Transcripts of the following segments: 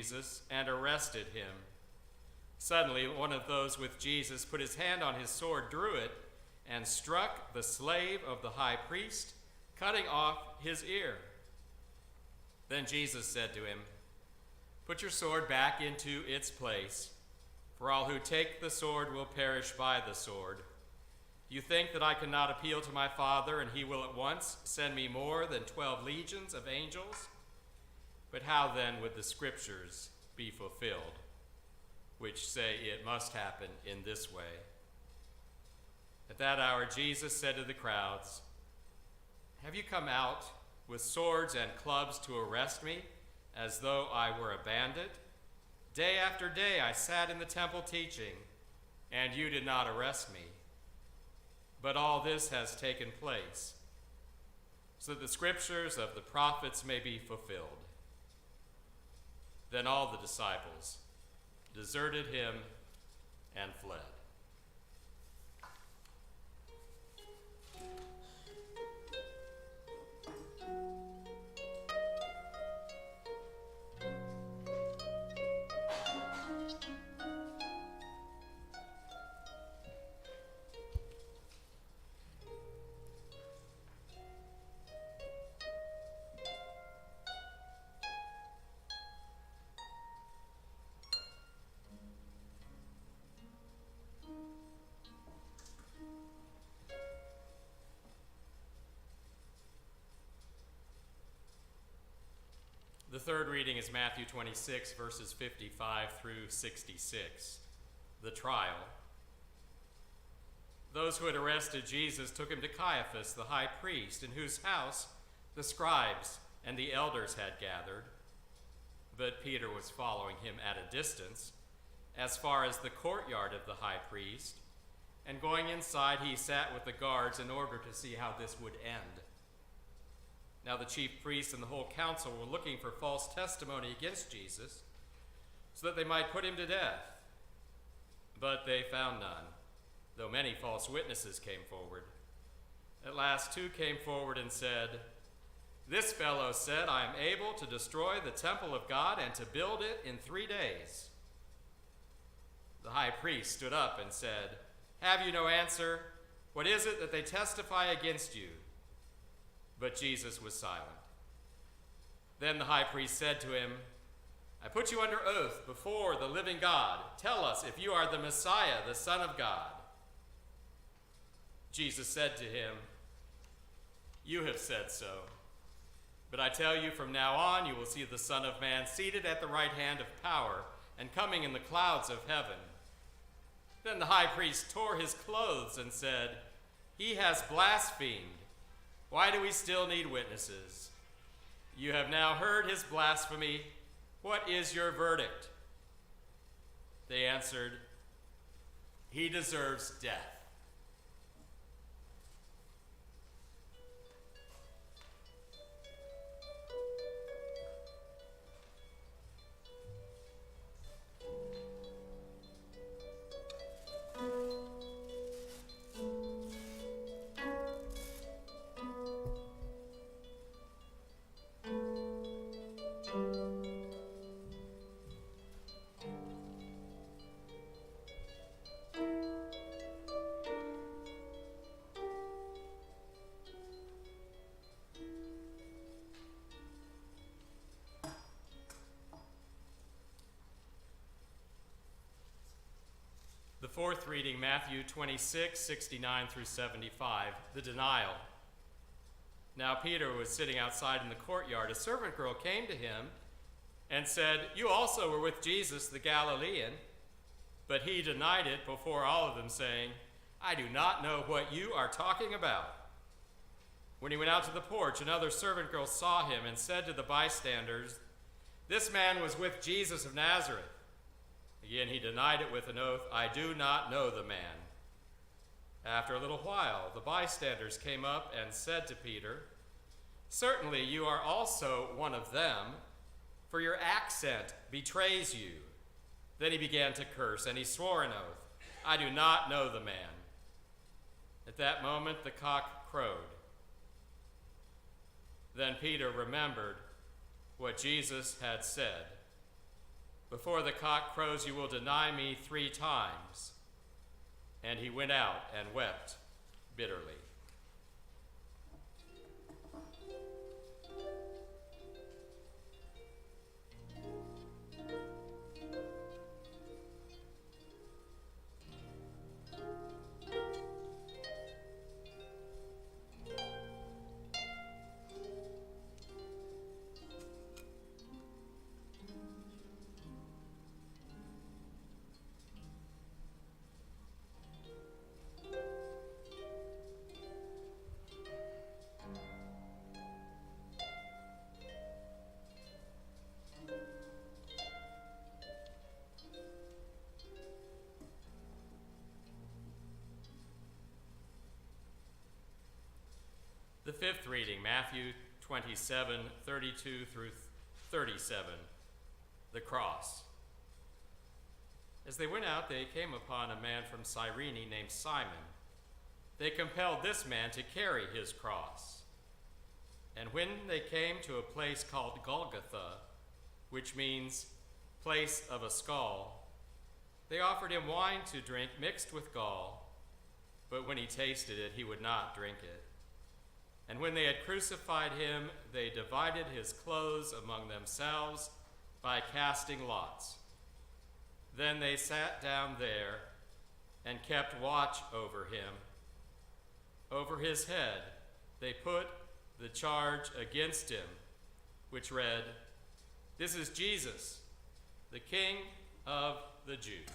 Jesus and arrested him. Suddenly, one of those with Jesus put his hand on his sword, drew it, and struck the slave of the high priest, cutting off his ear. Then Jesus said to him, "Put your sword back into its place, for all who take the sword will perish by the sword. You think that I cannot appeal to my Father, and he will at once send me more than 12 legions of angels? But how then would the scriptures be fulfilled, which say it must happen in this way?" At that hour Jesus said to the crowds, "Have you come out with swords and clubs to arrest me, as though I were a bandit? Day after day I sat in the temple teaching, and you did not arrest me. But all this has taken place, so that the scriptures of the prophets may be fulfilled." Then all the disciples deserted him and fled. The third reading is Matthew 26, verses 55 through 66, the trial. Those who had arrested Jesus took him to Caiaphas, the high priest, in whose house the scribes and the elders had gathered. But Peter was following him at a distance, as far as the courtyard of the high priest, and going inside he sat with the guards in order to see how this would end. Now the chief priests and the whole council were looking for false testimony against Jesus, so that they might put him to death. But they found none, though many false witnesses came forward. At last 2 came forward and said, "This fellow said, 'I am able to destroy the temple of God and to build it in 3 days.' The high priest stood up and said, 'Have you no answer? What is it that they testify against you?' But Jesus was silent. Then the high priest said to him, 'I put you under oath before the living God. Tell us if you are the Messiah, the Son of God.' Jesus said to him, 'You have said so. But I tell you, from now on you will see the Son of Man seated at the right hand of power and coming in the clouds of heaven.' Then the high priest tore his clothes and said, 'He has blasphemed. Why do we still need witnesses? You have now heard his blasphemy. What is your verdict?' They answered, 'He deserves death.'" The fourth reading, Matthew 26, 69 through 75, the denial. Now Peter was sitting outside in the courtyard. A servant girl came to him and said, "You also were with Jesus the Galilean." But he denied it before all of them, saying, "I do not know what you are talking about." When he went out to the porch, another servant girl saw him and said to the bystanders, "This man was with Jesus of Nazareth." Again, he denied it with an oath, "I do not know the man." After a little while, the bystanders came up and said to Peter, "Certainly you are also one of them, for your accent betrays you." Then he began to curse, and he swore an oath, "I do not know the man." At that moment, the cock crowed. Then Peter remembered what Jesus had said, Before the cock crows, you will deny me 3 times. And he went out and wept bitterly. The fifth reading, Matthew 27, 32 through 37, the cross. As they went out, they came upon a man from Cyrene named Simon. They compelled this man to carry his cross. And when they came to a place called Golgotha, which means place of a skull, they offered him wine to drink mixed with gall, but when he tasted it, he would not drink it. And when they had crucified him, they divided his clothes among themselves by casting lots. Then they sat down there and kept watch over him. Over his head they put the charge against him, which read, "This is Jesus, the King of the Jews."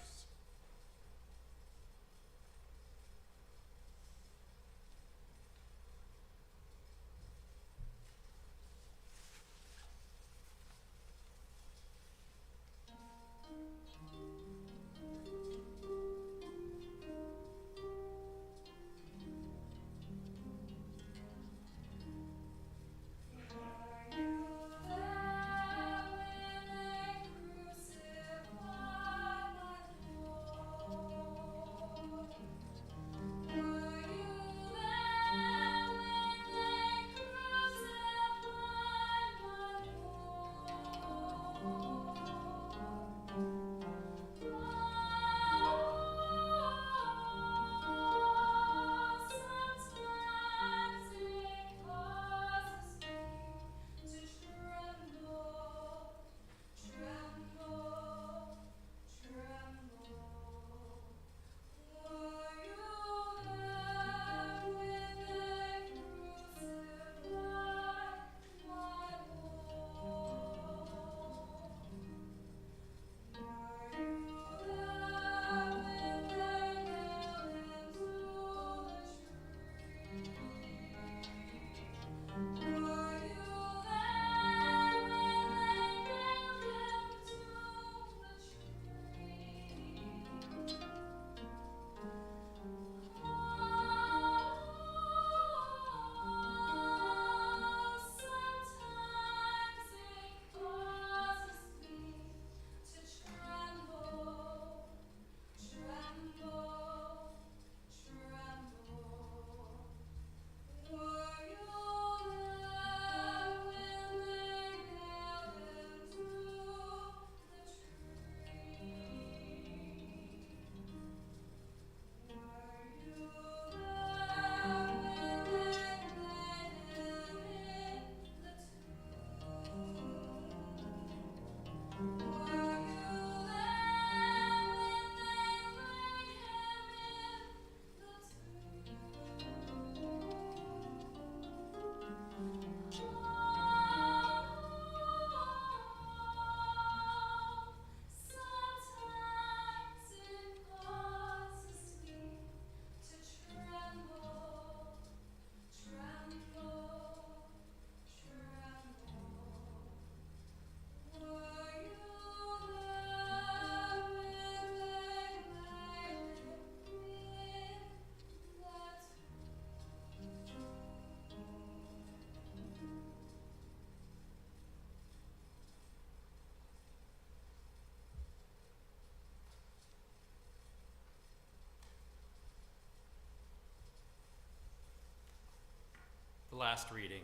The last reading,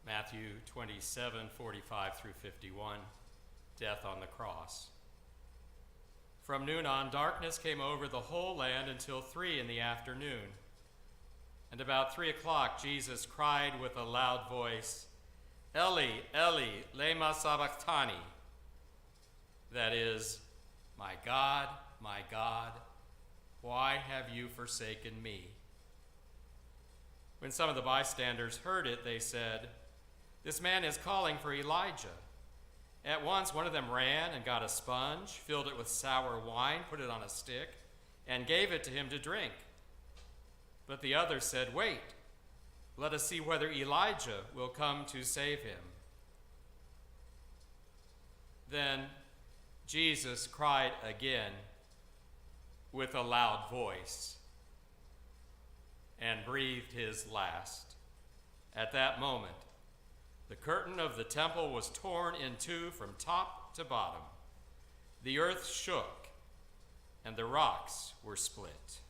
Matthew 27, 45 through 51, death on the cross. From noon on, darkness came over the whole land until 3 p.m. And about 3 o'clock, Jesus cried with a loud voice, Eli, Eli, lema sabachthani. That is, my God, why have you forsaken me? When some of the bystanders heard it, they said, this man is calling for Elijah. At once one of them ran and got a sponge, filled it with sour wine, put it on a stick, and gave it to him to drink. But the other said, wait, let us see whether Elijah will come to save him. Then Jesus cried again with a loud voice and breathed his last. At that moment, the curtain of the temple was torn in two from top to bottom. The earth shook, and the rocks were split.